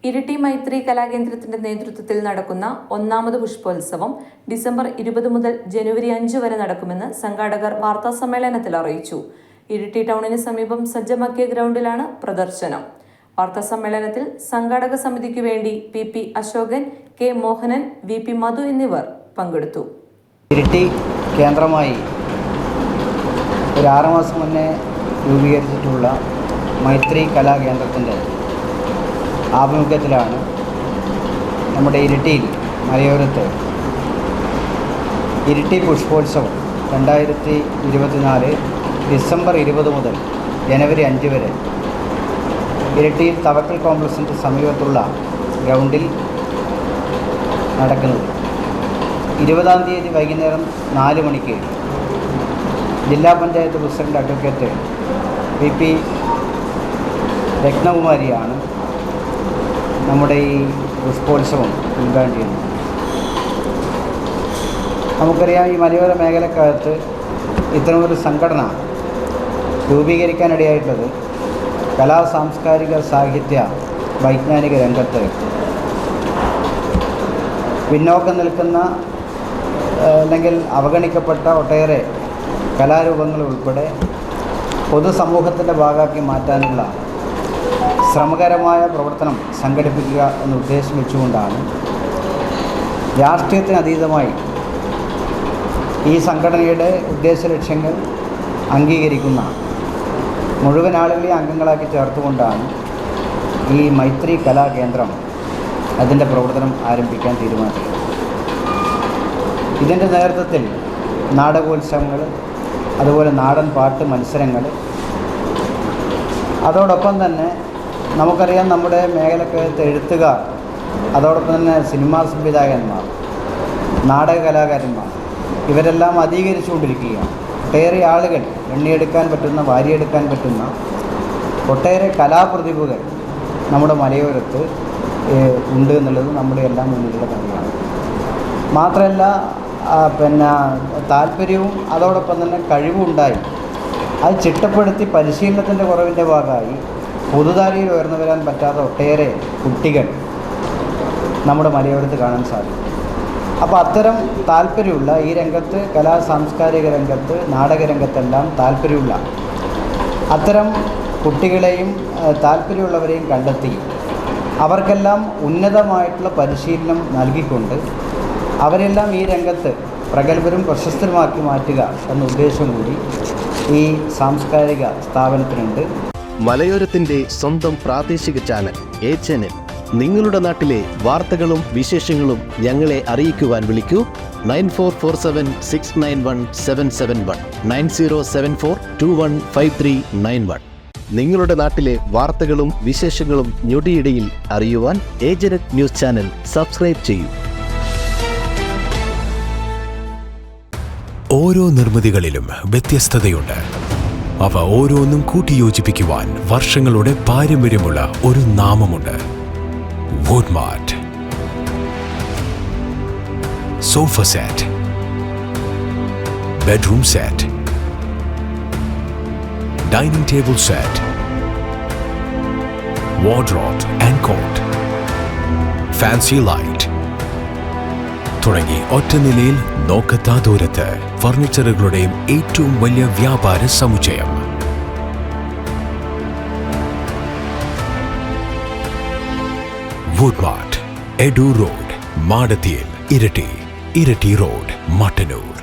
ഇരിട്ടി മൈത്രി കലാകേന്ദ്രത്തിന്റെ നേതൃത്വത്തിൽ നടക്കുന്ന ഒന്നാമത് പുഷ്പോത്സവം ഡിസംബർ 20 മുതൽ ജനുവരി 5 വരെ നടക്കുമെന്ന് സംഘാടകർ വാർത്താസമ്മേളനത്തിൽ അറിയിച്ചു. ഇരിട്ടി ടൗണിന് സമീപം സജ്ജമാക്കിയ ഗ്രൗണ്ടിലാണ് പ്രദർശനം. വാർത്താസമ്മേളനത്തിൽ സംഘാടക സമിതിക്കു വേണ്ടി PP Ashokan, K Mohanan, VP മധു എന്നിവർ പങ്കെടുത്തു. ഇരിട്ടി കേന്ദ്രമായി ഒരു 6 മാസം മുന്നേ രൂപീകരിച്ചിട്ടുള്ള മൈത്രി കലാകേന്ദ്രത്തിൻ്റെ ആഭിമുഖ്യത്തിലാണ് നമ്മുടെ ഇരിട്ടിയിൽ മലയോരത്ത് ഇരിട്ടി പുഷ്പോത്സവം 2024 ഡിസംബർ 20 മുതൽ ജനുവരി 5 വരെ ഇരിട്ടിയിൽ തവക്കൽ കോംപ്ലക്സിൻ്റെ സമീപത്തുള്ള ഗ്രൗണ്ടിൽ നടക്കുന്നത്. 20-ാം തീയതി വൈകുന്നേരം 4 മണിക്ക് ജില്ലാ പഞ്ചായത്ത് പ്രസിഡന്റ് അഡ്വക്കേറ്റ് PP രത്നകുമാരിയാണ് നമ്മുടെ ഈ പുഷ്പോത്സവം ഉദ്ഘാടനം ചെയ്യുന്നത്. നമുക്കറിയാം, ഈ മലയോര മേഖലക്കകത്ത് ഇത്തരമൊരു സംഘടന രൂപീകരിക്കാനിടയായിട്ടുള്ളത് കലാ, സാംസ്കാരിക, സാഹിത്യ, വൈജ്ഞാനിക രംഗത്ത് പിന്നോക്കം നിൽക്കുന്ന അല്ലെങ്കിൽ അവഗണിക്കപ്പെട്ട ഒട്ടേറെ കലാരൂപങ്ങൾ ഉൾപ്പെടെ പൊതുസമൂഹത്തിൻ്റെ ഭാഗമാക്കി മാറ്റാനുള്ള ശ്രമകരമായ പ്രവർത്തനം സംഘടിപ്പിക്കുക എന്ന ഉദ്ദേശം വെച്ചുകൊണ്ടാണ് രാഷ്ട്രീയത്തിനതീതമായി ഈ സംഘടനയുടെ ഉദ്ദേശ ലക്ഷ്യങ്ങൾ അംഗീകരിക്കുന്ന മുഴുവൻ ആളുകളെയും അംഗങ്ങളാക്കി ചേർത്തുകൊണ്ടാണ് ഈ മൈത്രി കലാകേന്ദ്രം അതിൻ്റെ പ്രവർത്തനം ആരംഭിക്കാൻ തീരുമാനിച്ചത്. ഇതിൻ്റെ നേതൃത്വത്തിൽ നാടകോത്സവങ്ങൾ, അതുപോലെ നാടൻ പാട്ട് മത്സരങ്ങൾ, അതോടൊപ്പം തന്നെ നമുക്കറിയാം നമ്മുടെ മേഖലക്കകത്ത് എഴുത്തുകാർ, അതോടൊപ്പം തന്നെ സിനിമാ സംവിധായകന്മാർ, നാടക കലാകാരന്മാർ ഇവരെല്ലാം അധികരിച്ചുകൊണ്ടിരിക്കുകയാണ്. ഒട്ടേറെ ആളുകൾ എണ്ണിയെടുക്കാൻ പറ്റുന്ന, വാരിയെടുക്കാൻ പറ്റുന്ന ഒട്ടേറെ കലാപ്രതിഭകൾ നമ്മുടെ മലയോരത്ത് ഉണ്ട് എന്നുള്ളത് നമ്മുടെ എല്ലാം മുന്നിലുള്ള കാര്യമാണ്. മാത്രമല്ല താല്പര്യവും അതോടൊപ്പം തന്നെ കഴിവും ഉണ്ടായി അത് ചിട്ടപ്പെടുത്തി പരിശീലനത്തിൻ്റെ കുറവിൻ്റെ ഭാഗമായി പൊതുധാരയിൽ ഉയർന്നു വരാൻ പറ്റാത്ത ഒട്ടേറെ കുട്ടികൾ നമ്മുടെ മലയോരത്ത് കാണാൻ സാധിക്കും. അപ്പോൾ അത്തരം താല്പര്യമുള്ള ഈ രംഗത്ത്, കലാ സാംസ്കാരിക രംഗത്ത്, നാടകരംഗത്തെല്ലാം താല്പര്യമുള്ള അത്തരം കുട്ടികളെയും താല്പര്യമുള്ളവരെയും കണ്ടെത്തി അവർക്കെല്ലാം ഉന്നതമായിട്ടുള്ള പരിശീലനം നൽകിക്കൊണ്ട് അവരെല്ലാം ഈ രംഗത്ത് പ്രഗത്ഭരും പ്രശസ്തരുമാക്കി മാറ്റുക എന്ന ഉദ്ദേശം കൂടി ഈ സാംസ്കാരിക സ്ഥാപനത്തിനുണ്ട്. മലയോരത്തിന്റെ സ്വന്തം പ്രാദേശിക ചാനൽ A ചാനൽ. നിങ്ങളുടെ നാട്ടിലെ വാർത്തകളും വിശേഷങ്ങളും ഞങ്ങളെ അറിയിക്കുവാൻ വിളിക്കൂ 9447691771 9074215391. നിങ്ങളുടെ നാട്ടിലെ വാർത്തകളും വിശേഷങ്ങളും ഞൊടിയിടയിൽ അറിയുവാൻ ഏജനറ്റ് ന്യൂസ് ചാനൽ സബ്സ്ക്രൈബ് ചെയ്യൂ. ഓരോ നിർമ്മിതികളിലും വ്യത്യസ്തതയുണ്ട്. അവ ഓരോന്നും കൂട്ടിയോജിപ്പിക്കുവാൻ വർഷങ്ങളുടെ പാരമ്പര്യമുള്ള ഒരു നാമമുണ്ട്. Woodmart. Sofa set, bedroom set, dining table set, wardrobe and cot, fancy light തുടങ്ങി ഒറ്റ നിലയിൽ നോക്കത്താ ദൂരത്ത് ഫർണിച്ചറുകളുടെയും ഏറ്റവും വലിയ വ്യാപാര സമുച്ചയം. വുഡ്മാർട്ട്, എഡു റോഡ്, മാടത്തിയിൽ, ഇരിട്ടി റോഡ്, മട്ടന്നൂർ.